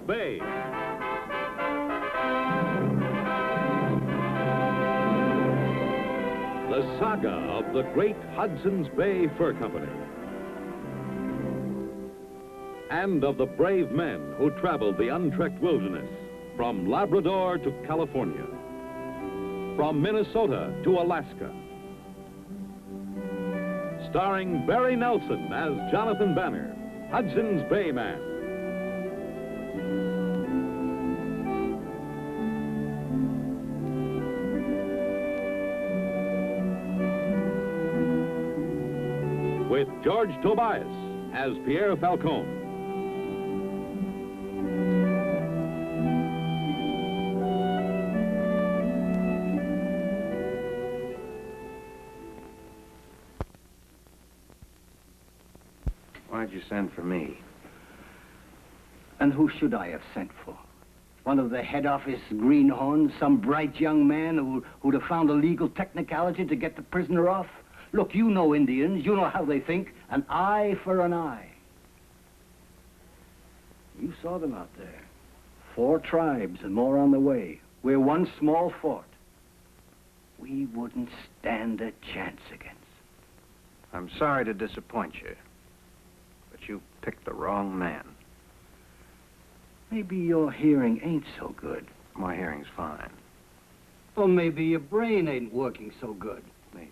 Bay. The saga of the great Hudson's Bay Fur Company. And of the brave men who traveled the untrekked wilderness from Labrador to California, from Minnesota to Alaska. Starring Barry Nelson as Jonathan Banner, Hudson's Bay Man. With George Tobias as Pierre Falcon. Why'd you send for me? And who should I have sent for? One of the head office greenhorns, some bright young man who'd have found a legal technicality to get the prisoner off? Look, you know Indians, you know how they think. An eye for an eye. You saw them out there. 4 tribes and more on the way. We're one small fort. We wouldn't stand a chance against. I'm sorry to disappoint you, but you picked the wrong man. Maybe your hearing ain't so good. My hearing's fine. Or maybe your brain ain't working so good. Maybe.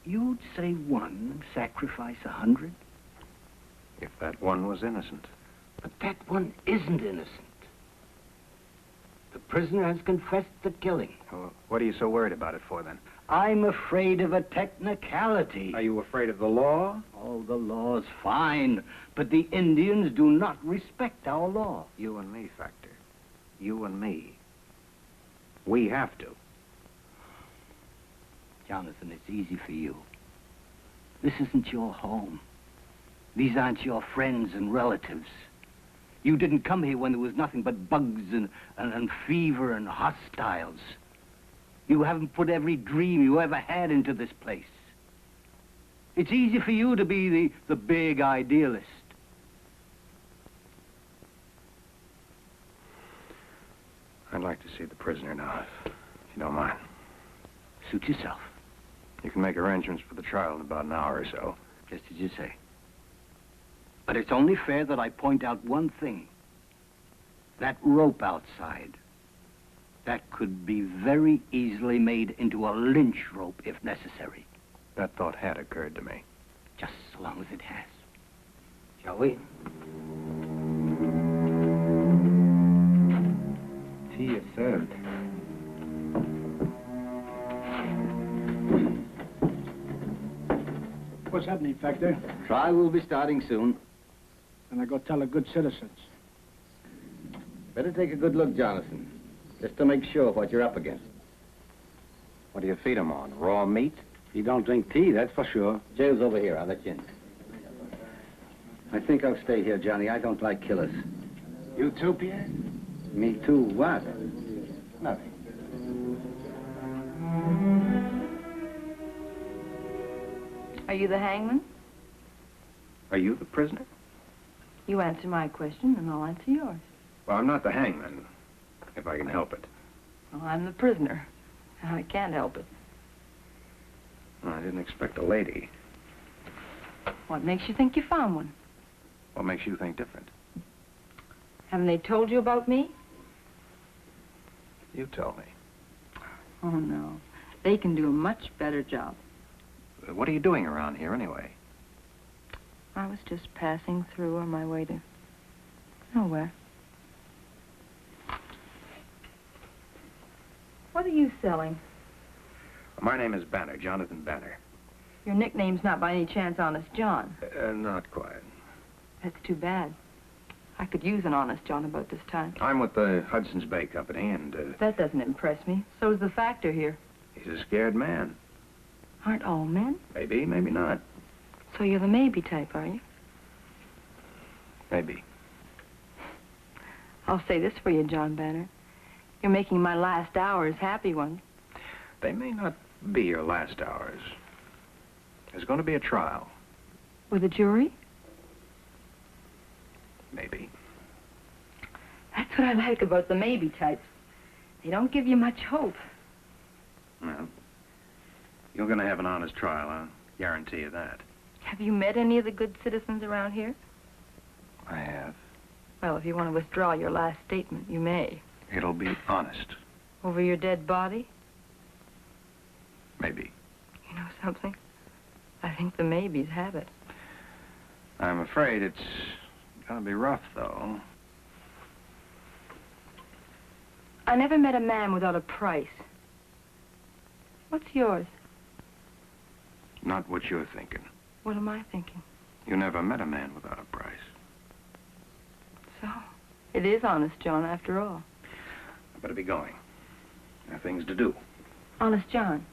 You'd say 1 sacrifice 100? If that one was innocent. But that one isn't innocent. The prisoner has confessed the killing. Well, what are you so worried about it for, then? I'm afraid of a technicality. Are you afraid of the law? Oh, the law's fine, but the Indians do not respect our law. You and me, Factor. You and me. We have to. Jonathan, it's easy for you. This isn't your home. These aren't your friends and relatives. You didn't come here when there was nothing but bugs and fever and hostiles. You haven't put every dream you ever had into this place. It's easy for you to be the big idealist. I'd like to see the prisoner now, if you don't mind. Suit yourself. You can make arrangements for the trial in about an hour or so. Just as you say. But it's only fair that I point out one thing. That rope outside. That could be very easily made into a lynch rope if necessary. That thought had occurred to me. Just so long as it has. Shall we? Tea is served. What's happening, Factor? Trial will be starting soon. And I go tell the good citizens. Better take a good look, Jonathan. Just to make sure what you're up against. What do you feed him on? Raw meat? You don't drink tea, that's for sure. Jail's over here. I'll let you in. I think I'll stay here, Johnny. I don't like killers. You too, Pierre? Me too. What? Nothing. Are you the hangman? Are you the prisoner? You answer my question, and I'll answer yours. Well, I'm not the hangman, if I can help it. Well, I'm the prisoner. I can't help it. Well, I didn't expect a lady. What makes you think you found one? What makes you think different? Haven't they told you about me? You tell me. Oh, no. They can do a much better job. What are you doing around here, anyway? I was just passing through on my way to nowhere. What are you selling? My name is Banner, Jonathan Banner. Your nickname's not by any chance Honest John. Not quite. That's too bad. I could use an Honest John about this time. I'm with the Hudson's Bay Company, and, That doesn't impress me. So's the Factor here. he's a scared man. Aren't all men? Maybe, maybe not. So you're the maybe type, are you? Maybe. I'll say this for you, John Banner. You're making my last hours happy ones. They may not be your last hours. There's going to be a trial. With a jury? Maybe. That's what I like about the maybe types. They don't give you much hope. Well, you're going to have an honest trial, I'll guarantee you that. Have you met any of the good citizens around here? I have. Well, if you want to withdraw your last statement, you may. It'll be honest. Over your dead body? Maybe. You know something? I think the maybes have it. I'm afraid it's going to be rough, though. I never met a man without a price. What's yours? Not what you're thinking. What am I thinking? You never met a man without a price. So, it is honest, John, after all. I better be going. I have things to do. Honest, John,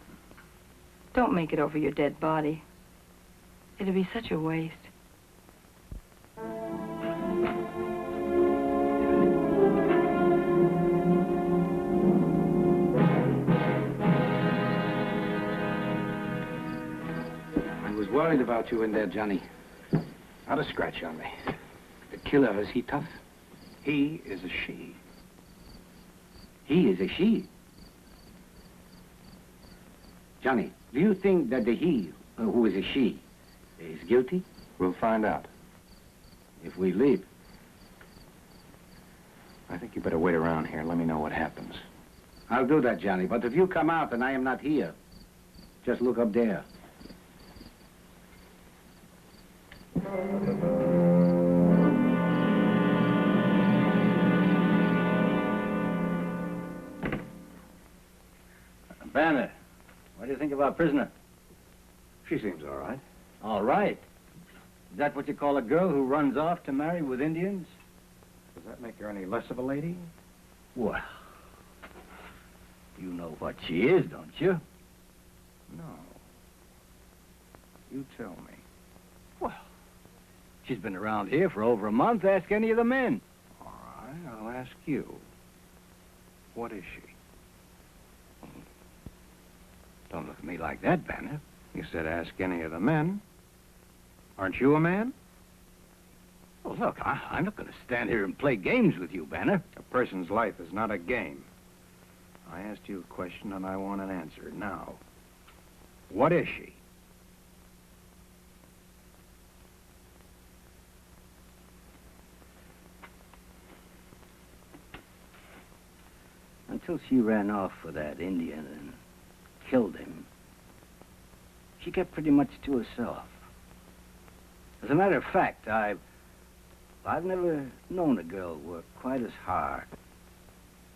don't make it over your dead body. It'd be such a waste. I was worried about you in there, Johnny. Not a scratch on me. The killer, is he tough? He is a she. He is a she. Johnny, do you think that the he, who is a she, is guilty? We'll find out. If we leave. I think you better wait around here and let me know what happens. I'll do that, Johnny. But if you come out and I am not here, just look up there. Banner, what do you think of our prisoner? She seems all right. All right. Is that what you call a girl who runs off to marry with Indians? Does that make her any less of a lady? Well, you know what she is, don't you? No. You tell me. Well, she's been around here for over a month. Ask any of the men. All right, I'll ask you. What is she? Don't look at me like that, Banner. You said ask any of the men. Aren't you a man? Well, look, I'm not going to stand here and play games with you, Banner. A person's life is not a game. I asked you a question and I want an answer now. What is she? Until she ran off with that Indian and killed him, she kept pretty much to herself. As a matter of fact, I've never known a girl work quite as hard.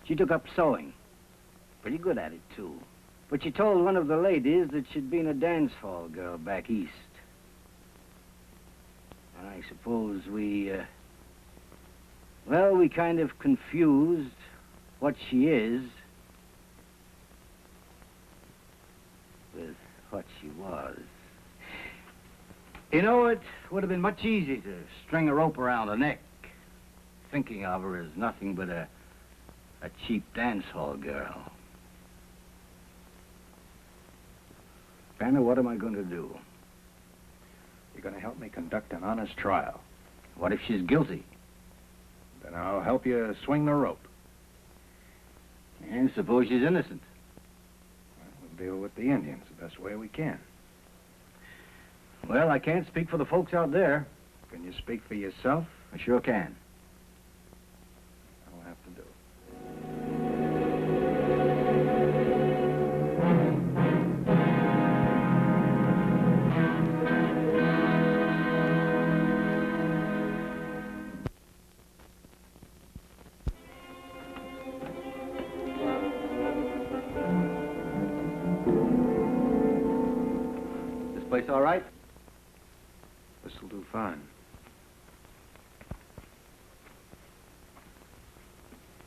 She took up sewing. Pretty good at it, too. But she told one of the ladies that she'd been a dance hall girl back east. And I suppose we kind of confused what she is with what she was. You know, it would have been much easier to string a rope around her neck, thinking of her as nothing but a cheap dance hall girl. Banner, what am I going to do? You're going to help me conduct an honest trial. What if she's guilty? Then I'll help you swing the rope. And suppose she's innocent? We'll deal with the Indians the best way we can. Well, I can't speak for the folks out there. Can you speak for yourself? I sure can. I'll have to do it. This place all right? This'll do fine.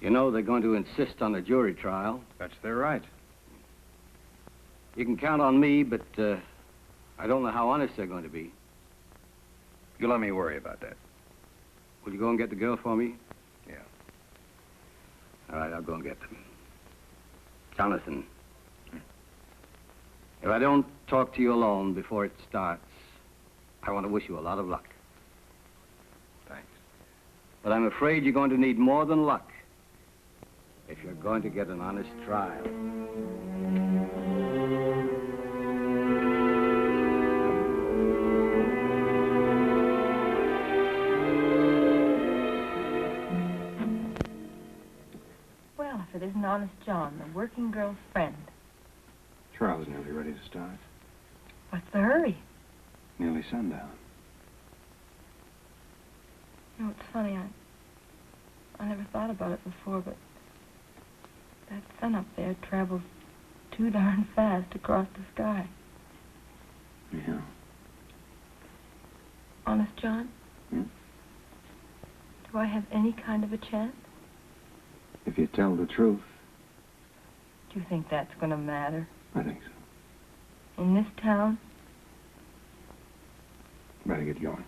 You know they're going to insist on a jury trial. That's their right. You can count on me, but I don't know how honest they're going to be. You let me worry about that. Will you go and get the girl for me? Yeah. All right, I'll go and get them. Jonathan, if I don't talk to you alone before it starts, I want to wish you a lot of luck. Thanks. But I'm afraid you're going to need more than luck if you're going to get an honest trial. Well, if it isn't Honest John, the working girl's friend. Trial's nearly ready to start. What's the hurry? Nearly sundown. You know, it's funny, I never thought about it before, but that sun up there travels too darn fast across the sky. Yeah. Honest, John? Hmm? Do I have any kind of a chance? If you tell the truth, Do you think that's going to matter? I think so. In this town? Better get going.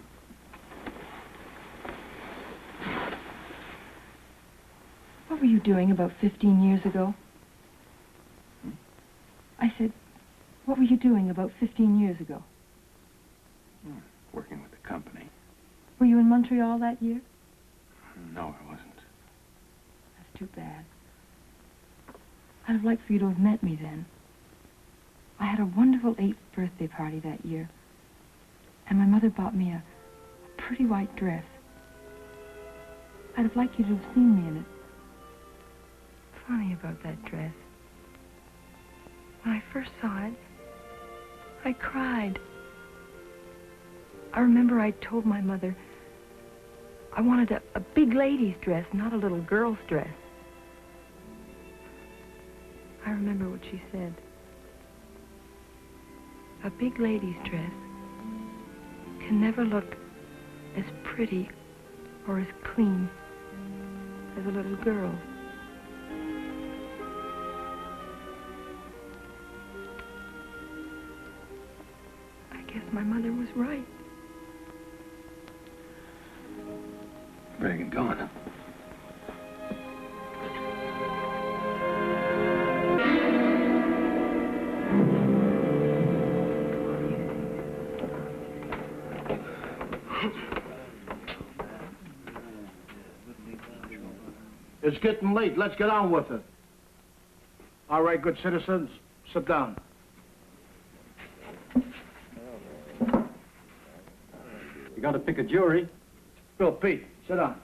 What were you doing about 15 years ago? Hmm? I said, what were you doing about 15 years ago? Working with the company. Were you in Montreal that year? No, I wasn't. That's too bad. I'd have liked for you to have met me then. I had a wonderful 8th birthday party that year. And my mother bought me a pretty white dress. I'd have liked you to have seen me in it. Funny about that dress. When I first saw it, I cried. I remember I told my mother I wanted a big lady's dress, not a little girl's dress. I remember what she said. A big lady's dress can never look as pretty or as clean as a little girl. I guess my mother was right. Better get going. It's getting late. Let's get on with it. All right, good citizens, sit down. You got to pick a jury. Bill, Pete, sit down.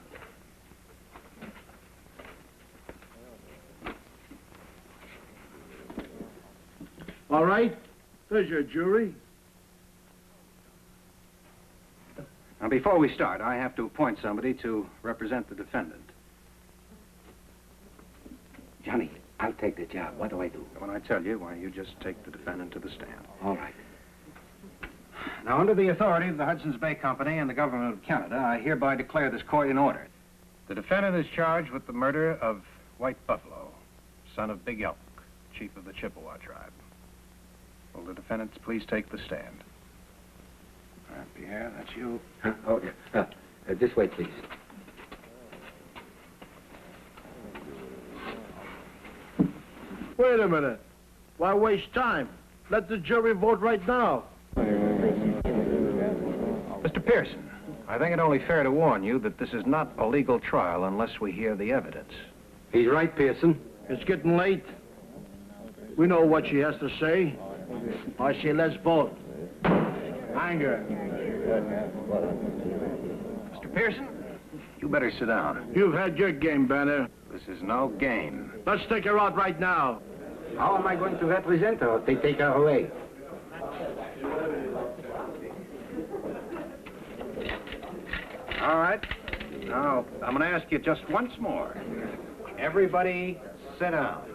All right, there's your jury. Now, before we start, I have to appoint somebody to represent the defendant. Johnny, I'll take the job. What do I do? When I tell you, why, you just take the defendant to the stand. All right. Now, under the authority of the Hudson's Bay Company and the government of Canada, I hereby declare this court in order. The defendant is charged with the murder of White Buffalo, son of Big Elk, chief of the Chippewa tribe. Will the defendants please take the stand? Pierre, that's you. Huh? Oh, yeah. This way, please. Wait a minute. Why waste time? Let the jury vote right now. Mr. Pearson, I think it only fair to warn you that this is not a legal trial unless we hear the evidence. He's right, Pearson. It's getting late. We know what she has to say. I say let's vote. Anger. Mr. Pearson, you better sit down. You've had your game, Banner. This is no game. Let's take her out right now. How am I going to represent her if they take her away? All right. Now, I'm going to ask you just once more. Everybody, sit down.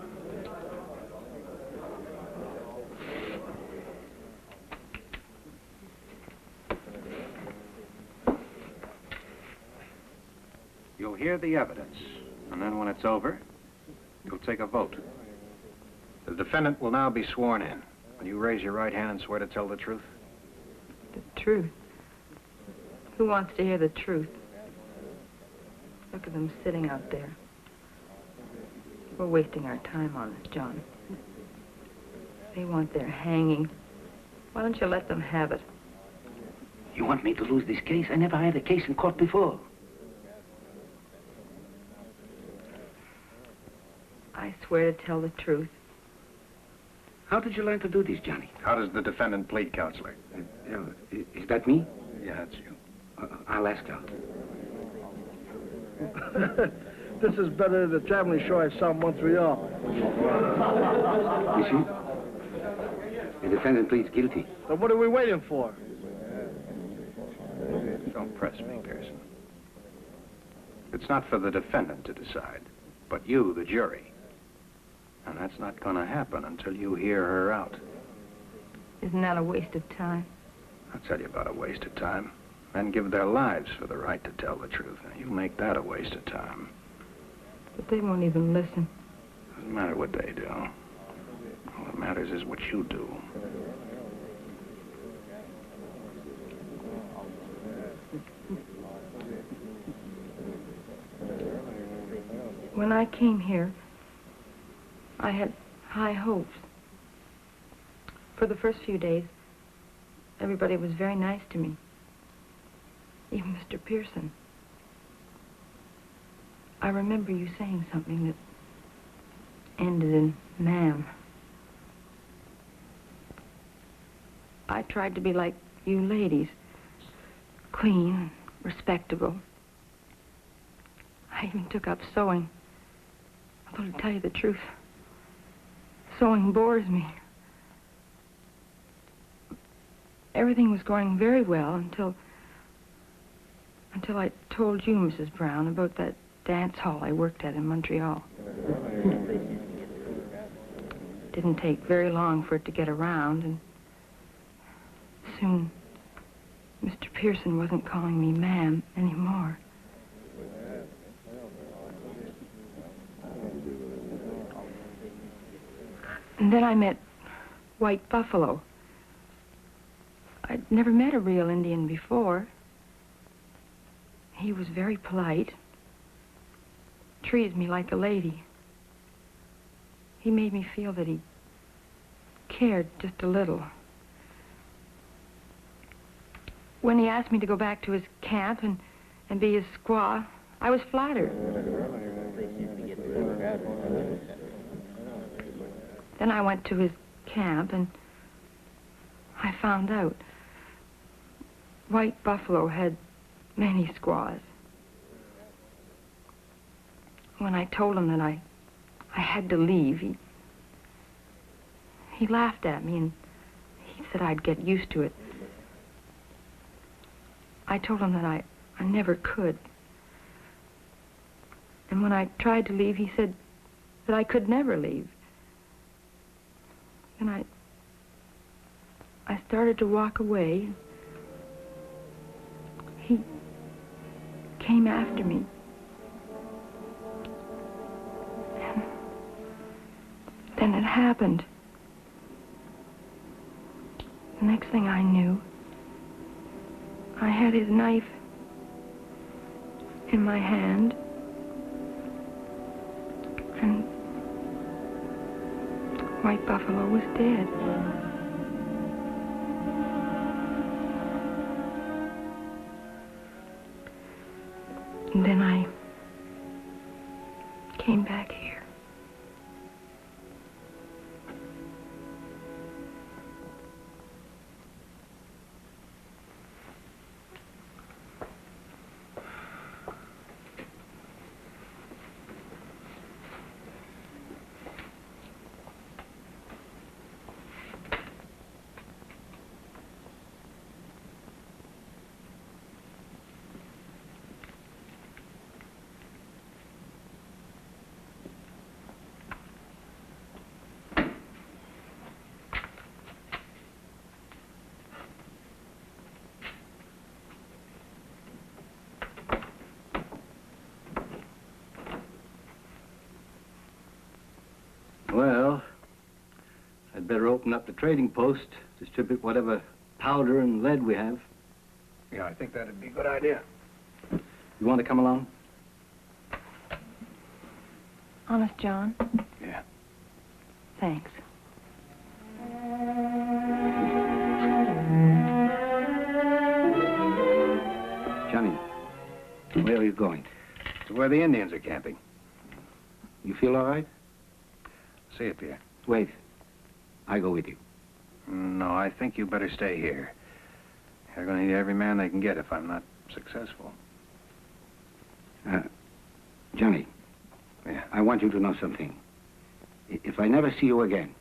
You'll hear the evidence, and then when it's over, you'll take a vote. The defendant will now be sworn in. Will you raise your right hand and swear to tell the truth? The truth? Who wants to hear the truth? Look at them sitting out there. We're wasting our time on this, John. They want their hanging. Why don't you let them have it? You want me to lose this case? I never had a case in court before. swear to tell the truth. How did you learn to do this, Johnny? How does the defendant plead, Counselor? Is that me? Yeah, that's you. I'll ask her. This is better than the traveling show I saw in Montreal. You see? The defendant pleads guilty. Then what are we waiting for? Don't press me, Pearson. It's not for the defendant to decide, but you, the jury. And that's not going to happen until you hear her out. Isn't that a waste of time? I'll tell you about a waste of time. Men give their lives for the right to tell the truth. And you make that a waste of time. But they won't even listen. Doesn't matter what they do. All that matters is what you do. When I came here, I had high hopes. For the first few days, everybody was very nice to me. Even Mr. Pearson. I remember you saying something that ended in ma'am. I tried to be like you ladies. Clean, respectable. I even took up sewing. Although to tell you the truth, sewing bores me. Everything was going very well until I told you, Mrs. Brown, about that dance hall I worked at in Montreal. Didn't take very long for it to get around, and soon Mr. Pearson wasn't calling me ma'am anymore. And then I met White Buffalo. I'd never met a real Indian before. He was very polite, treated me like a lady. He made me feel that he cared just a little. When he asked me to go back to his camp and be his squaw, I was flattered. Then I went to his camp and I found out White Buffalo had many squaws. When I told him that I had to leave, he laughed at me and he said I'd get used to it. I told him that I never could. And when I tried to leave, he said that I could never leave. And I started to walk away. He came after me. And then it happened. The next thing I knew, I had his knife in my hand. And White Buffalo was dead. And then I came back here. Well, I'd better open up the trading post, distribute whatever powder and lead we have. Yeah, I think that'd be a good idea. You want to come along? Honest, John? Yeah. Thanks. Johnny, where are you going? To where the Indians are camping. You feel all right? See you, Pierre. Wait. I go with you. No, I think you better stay here. They're going to need every man they can get if I'm not successful. Johnny. Yeah. I want you to know something. If I never see you again,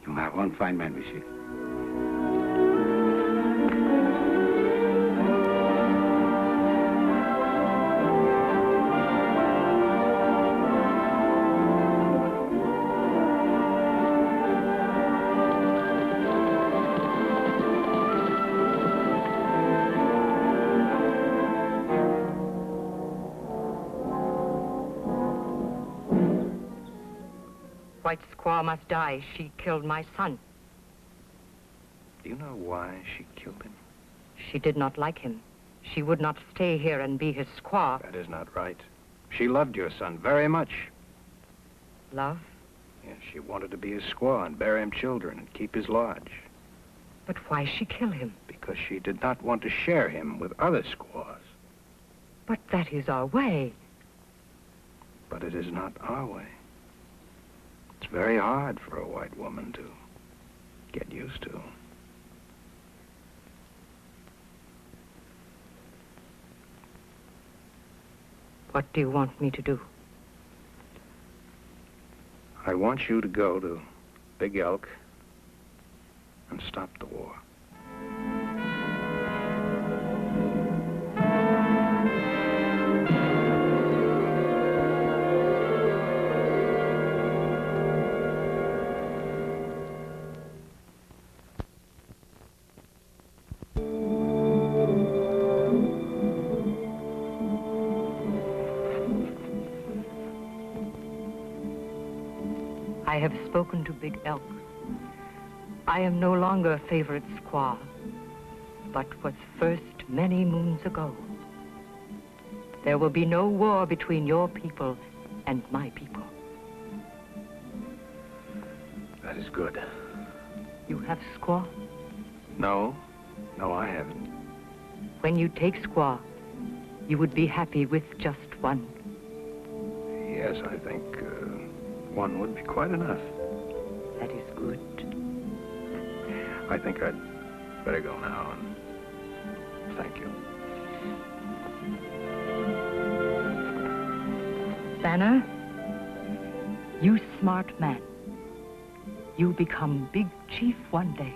you are one fine man, monsieur. White squaw must die. She killed my son. Do you know why she killed him? She did not like him. She would not stay here and be his squaw. That is not right. She loved your son very much. Love? Yes, she wanted to be his squaw and bear him children and keep his lodge. But why she kill him? Because she did not want to share him with other squaws. But that is our way. But it is not our way. It's very hard for a white woman to get used to. What do you want me to do? I want you to go to Big Elk and stop the war. I have spoken to Big Elk. I am no longer a favorite squaw, but was first many moons ago. There will be no war between your people and my people. That is good. You have squaw? No, I haven't. When you take squaw, you would be happy with just one. Yes, I think one would be quite enough. That is good. I think I'd better go now, and thank you. Banner, you smart man. You become big chief one day.